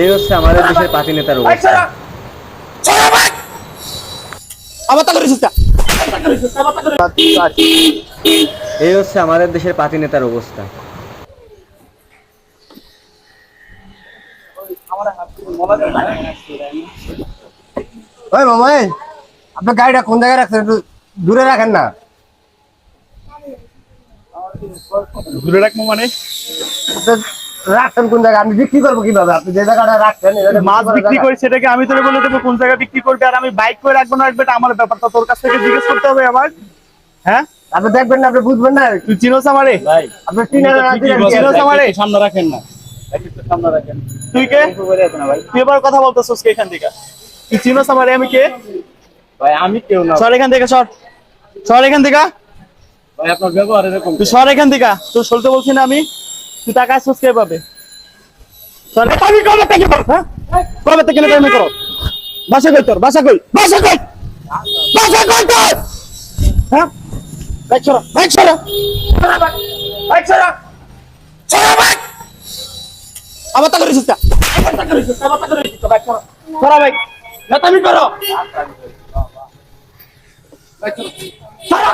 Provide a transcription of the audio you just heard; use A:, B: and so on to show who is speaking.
A: এই হচ্ছে আমাদের দেশের পাতি নেতার অবস্থা। এই হচ্ছে আমাদের দেশের পাতি নেতার অবস্থা।
B: ওই মামাই, আপনার গাড়িটা কোন জায়গায় রাখছেন? একটু দূরে রাখেন না।
C: দূরে রাখবো মানে?
B: আপনার রাখছেন কোন জায়গায়? আমি বিক্রি করবো কিভাবে? আপনি যে জায়গাটা রাখছেন
C: মাছ বিক্রি করি, সেটাকে আমি তোরে বলে দেবো কোন জায়গায় বিক্রি করবে। আর আমি বাইক করে রাখবো না রাখবে, এটা আমার ব্যাপারটা তোর কাছ থেকে জিজ্ঞেস করতে হবে আমার। হ্যাঁ,
B: আপনি দেখবেন না, আপনি বুঝবেন না।
C: তুই চিনোস আমারে?
B: আপনি চিনোস
C: আমারে?
D: সামনে রাখেন না, সামনে রাখেন।
C: তুই কে? তুই এবার কথা বলতেছিস কে এখান থেকে? তুই চিনোস আমারে? আমি কে
D: ভাই? আমি কেউ না
C: সর এখান থেকে, সর সর এখান থেকে,
D: ভাই, আপনার ব্যবহার এরকম।
C: তুই সর এখান থেকে। তোর চলতে বলছি না আমি? তুই টাকা আসছিস কে পাবে? আমি কবে থেকে করো? হ্যাঁ, কবে থেকে নেবে করো? বাসা কই তোর? বাসা কই? বাসা কই? বাসা কই তোর? হ্যাঁ, বাইক সরা, বাইক সরা, বাইক সরা, সরা বাইক। আবার তা করিস না, আবার তা করিস না, আবার তা করিস না, বাইক সরা, সরা বাইক। না তুমি করো, বাইক সরা, সরা।